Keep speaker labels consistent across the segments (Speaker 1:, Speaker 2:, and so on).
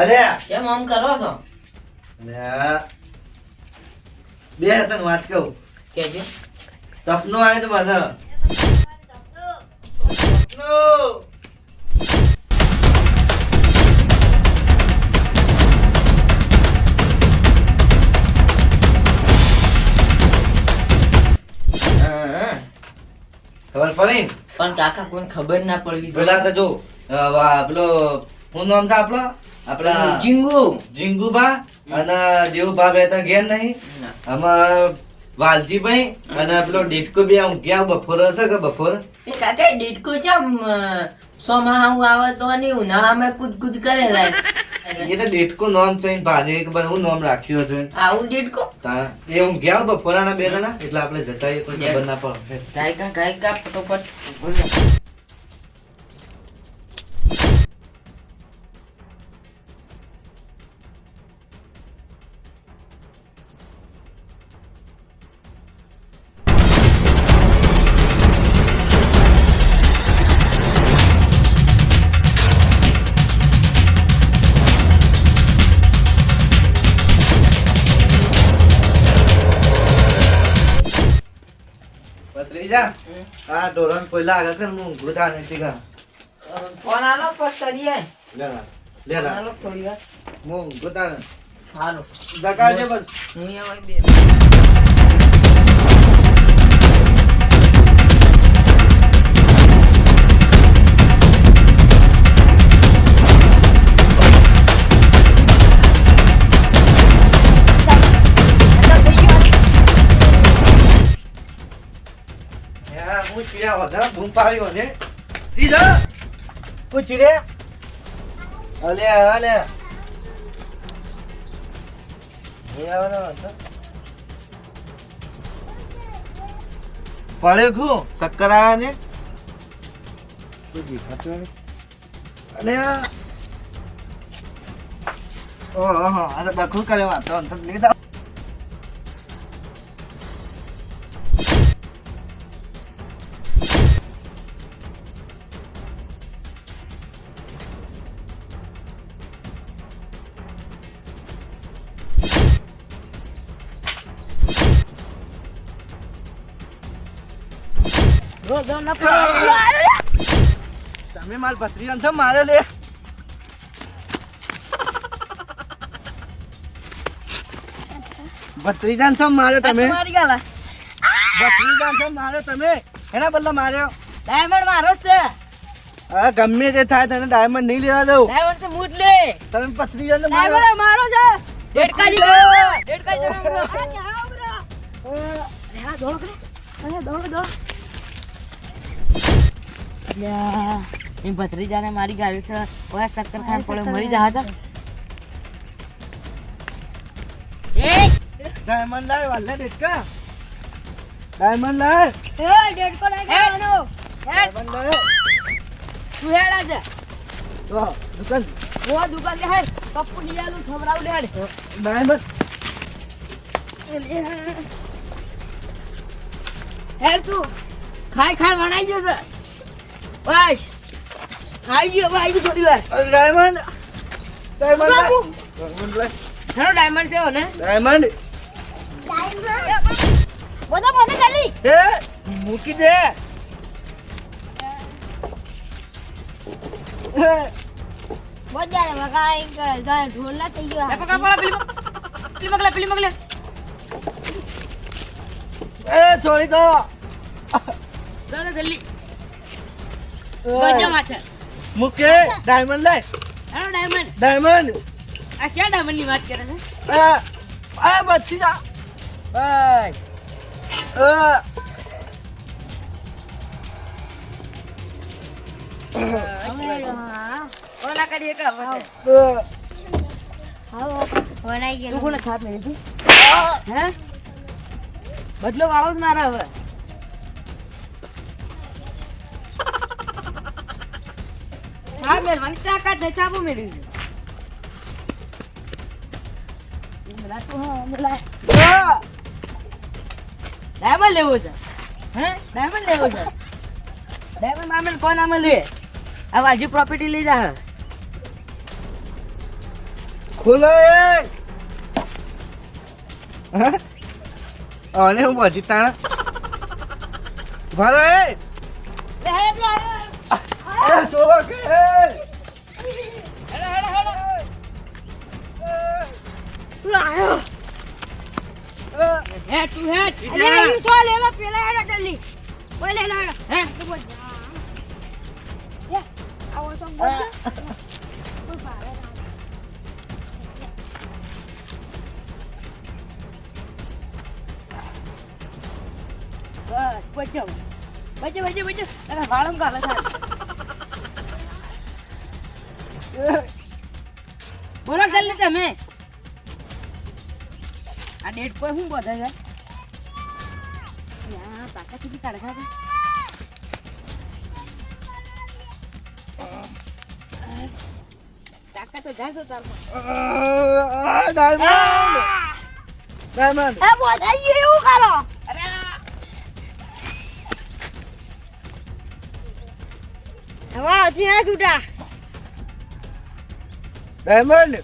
Speaker 1: અરે
Speaker 2: કેમ આમ કરો છો?
Speaker 1: બે તને વાત કહું.
Speaker 2: કેજો.
Speaker 1: સપનું આવે તો મને ખબર પડી
Speaker 2: પણ કાકા કોઈને ખબર ના પડવી
Speaker 1: પેલા તો જો પેલો હું નામ था આપણો આપણા
Speaker 2: જીંગુ
Speaker 1: જીંગુબા અને દેવુભા બે હતા ઘેર નહીં આમાં વાલજીભાઈ અને પેલો ડીટકો બે ઊંઘ્યા બપોર હશે કે બપોર
Speaker 2: એ કાકા ડીટકો ચમ સોમાહાઉ આવે તો ની ઉનાળામાં કૂદ કરે જાય
Speaker 1: એ તો ડીટકો નામ છે ભાને એક વાર હું નામ રાખ્યું હતું
Speaker 2: આવું ડીટકો
Speaker 1: તારા એ ઊંઘ્યા બપોરના બે જણા એટલે આપણે જતા એ કોઈ ખબર ના પડે
Speaker 2: ગાયકા ફટોફટ
Speaker 1: ભત્રીજા આ ઢોરણ પહેલા આગળ કર હું ઊંઘું નથી કા
Speaker 2: ફોન આલો પસ કરીએ
Speaker 1: લેલા
Speaker 2: આલો થોડી વાર
Speaker 1: હું ઊંઘું તાને
Speaker 2: હાલો
Speaker 1: જગાડજે બસ
Speaker 2: હું અહીંયા બે
Speaker 1: હું ચીડ્યા હોતા બૂમ પાડી હોને સીધા હું ચીડે અલે અલે પડે ખું ચક્કર આયા ને અને ઓહો આ તો ડખું કરે વાતો અંતર લીધા તમે માર ભત્રીજાને તો મારે લે ભત્રીજાને તો મારે તમે ભત્રીજાને તો મારે તમે એના બદલે માર્યો
Speaker 2: ડાયમંડ મારો છે
Speaker 1: હા ગમે તે થાય તને ડાયમંડ નહીં લેવા દઉં
Speaker 2: ડાયમંડ તો મૂડ લે
Speaker 1: તમે ભત્રીજાને મારો
Speaker 2: ડાયમંડ મારો છે ડેડકાજી ભત્રીજાને મારી ગાડી છે ઓયા શક્કર ખાન પડે મરી જા છે
Speaker 1: ડાયમંડ લાય વાલે દેખા ડાયમંડ લાય
Speaker 2: ડેડકો લઈ ગયો
Speaker 1: ડાયમંડ લાય
Speaker 2: તું હેડા છે
Speaker 1: તો દુકાન
Speaker 2: દુકાન લે હેડ પપ્પુ નિયાલું ખવરાવ લે હેડ
Speaker 1: ડાયમંડ
Speaker 2: હેડ તું ખાઈ વણાઈ ગયો છે બસ આવી ગયો થોડી વાર
Speaker 1: ડાયમંડ ડાયમંડ લાય
Speaker 2: હેલો ડાયમંડ છે ને
Speaker 1: ડાયમંડ
Speaker 2: બોધા ચાલી
Speaker 1: એ મૂકી દે
Speaker 3: બોજારે વગાઈ કરે ગાય ઢોલા થઈ ગયો
Speaker 2: એ પકડ પેલી મગલે
Speaker 1: એ છોડી દો
Speaker 2: જલ્દી બજામાં છે
Speaker 1: મૂકે ડાયમંડ લાય
Speaker 2: હેલો ડાયમંડ
Speaker 1: ડાયમંડ
Speaker 2: આ ક્યાં ડાયમંડ ની વાત કરે છે
Speaker 1: આ બચી જા
Speaker 2: બસ ઓલા કરી એક
Speaker 3: વણાઈ
Speaker 2: તું
Speaker 3: ગયો
Speaker 2: કોને ખાત નહીં તું હે બદલો વાળો જ મારા હવે હા મેલવાની તાકાત ને ચાબુ મેળવી મેલા તું હા મેલા ડાયમંડ લેવો છે હે ડાયમંડ લેવો છે ડાયમંડ મામન કોણ આમાં લે આ વાજી પ્રોપર્ટી લઈ જા
Speaker 1: ખોલો એ હા અને હું પછી તાણા ભાલો એ
Speaker 2: લે હેડ લો
Speaker 1: અરે સોવા કે
Speaker 2: હેડ
Speaker 3: તું આયો
Speaker 2: હેડ તું હેડ
Speaker 3: અરે ઈ સો લે લો પેલા હેડો જલ્દી ઓય લે લો હેડો
Speaker 2: હે
Speaker 3: તો બોલ લે આવો તો બોલ
Speaker 2: બસ બચો અરે વાળમ ગાલે સાહેબ બોલો જલ્દી તમે આ ડેટ પર શું બોધે છે યા તાકા સુધી કાઢે ખાગે તાકા તો જાસો તારમાં
Speaker 1: ડાયમંડ
Speaker 3: એ બોધાઈ ગયું એવું કરો
Speaker 2: અરે
Speaker 3: હવે આવતી ના છૂટા
Speaker 1: ડાયમંડ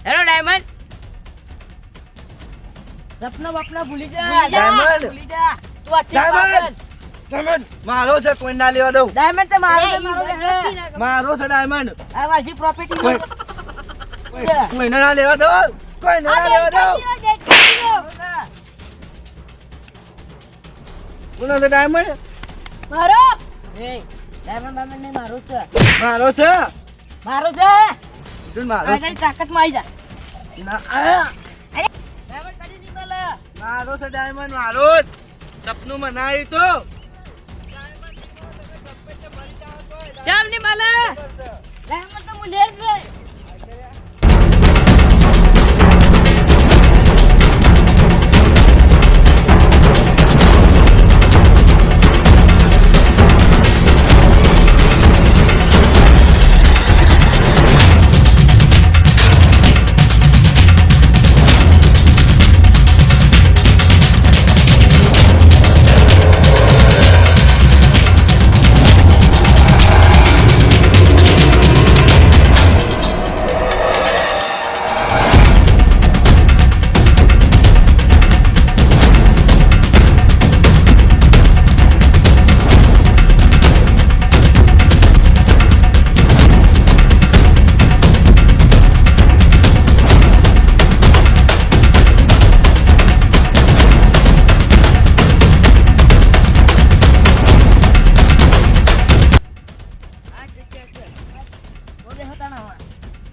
Speaker 2: હેલો ડાયમંડ સપના બપના ભૂલી જા
Speaker 1: ડાયમંડ.
Speaker 2: ભૂલી જા તું અચ્છી
Speaker 1: ડાયમંડ.
Speaker 2: પાગલ
Speaker 1: ડાયમંડ મારો છે કોઈ ના લેવા દઉં
Speaker 2: ડાયમંડ તે મારો
Speaker 3: એ
Speaker 2: છે,
Speaker 3: ઈ
Speaker 2: મારો છે.
Speaker 3: બધી ના
Speaker 1: મારો છે ડાયમંડ
Speaker 2: આ વાજી પ્રોપર્ટી
Speaker 1: કોઈ- કોઈને ના લેવા દઉં કોઈને
Speaker 3: આ
Speaker 1: ના લેવા દઉં
Speaker 3: ડેટ કરી દો
Speaker 1: કોનો છે ડાયમંડ
Speaker 3: મારો
Speaker 2: એ ડાયમંડ બાયમંડ નહીં મારો છે
Speaker 1: મારો છે
Speaker 2: મારો છે
Speaker 1: તું મારો
Speaker 2: આ જઈ તાકાતમાં આવી જા
Speaker 1: ના આ.
Speaker 2: ડાયમંડ કદી નહીં મળે
Speaker 1: મારો છે ડાયમંડ મારો જ સપનું મનાયું તો
Speaker 2: જામ નહીં મળે ડાયમંડ તો હું લેર છે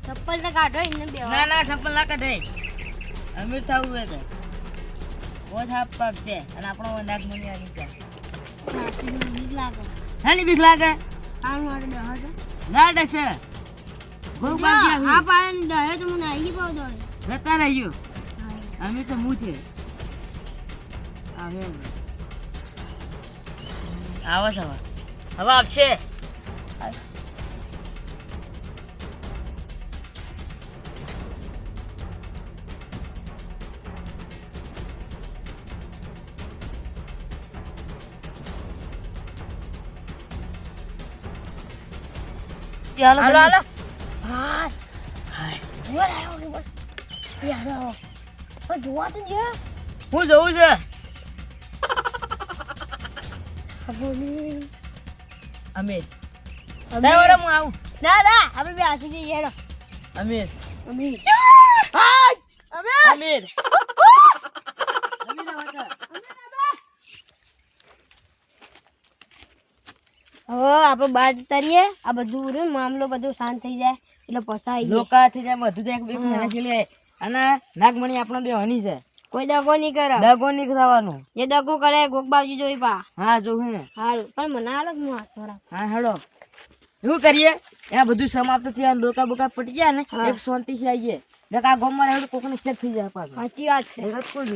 Speaker 3: ચપ્પલ તો કાઢો એને બે
Speaker 2: ના ના સફળ ના કઢે અમીર થવું હોય તો બહુ થાપ પાપ છે અને આપણો નાક મની આવી જાય
Speaker 3: લાગે
Speaker 2: હાલી બીક લાગે
Speaker 3: આનું મારે ડહો
Speaker 2: ના ડસે ગોબા
Speaker 3: આ
Speaker 2: ગયા
Speaker 3: પાણી ડહે તો મને આવી પાવ દો
Speaker 2: જતા રહ્યો અમીર તો હું છે આવે આવો સવા હવે આપશે હાલો
Speaker 3: હાલો
Speaker 2: હાલો
Speaker 3: હાલો
Speaker 2: હાય
Speaker 3: બોલ આવ્યો બોલ યાર ઓ જોવા તો દે
Speaker 2: હું જવું છે
Speaker 3: બોલી
Speaker 2: અમીર દવરા હું આવું
Speaker 3: ના ના આપણે બે હાથી જઈએ હેડો
Speaker 2: અમીર
Speaker 3: અમી હાય અમે
Speaker 2: અમીર
Speaker 3: હવે આપણે બહાર જતા રહીએ આ બધું રહ્યું ને મામલો બધો શાંત થઈ જાય એટલે પસાઈ જાય
Speaker 2: લોકાથી જેમ બધું તો એક બે મહિના છે લે અને નાગમણી આપણો બે હની છે
Speaker 3: કોઈ દગો નહીં કરે
Speaker 2: દગો નહીં થવાનું
Speaker 3: જે દગો કરે ગોગબાજી જોઈ પા
Speaker 2: હા જો હું
Speaker 3: હારું પણ મને આલો હું હાથ થોડા
Speaker 2: હા હેડો એવું કરીએ આ બધું સમાપ્ત થયા લોકા બોકા પટી ગયા ને
Speaker 3: હા.
Speaker 2: એક શાંતિ થી આવીએ આ ગોમમાં રહેવું કોકને સ્ટેપ થઈ જાય પાછું
Speaker 3: સાચી વાત છે
Speaker 2: એ રસ્તો જ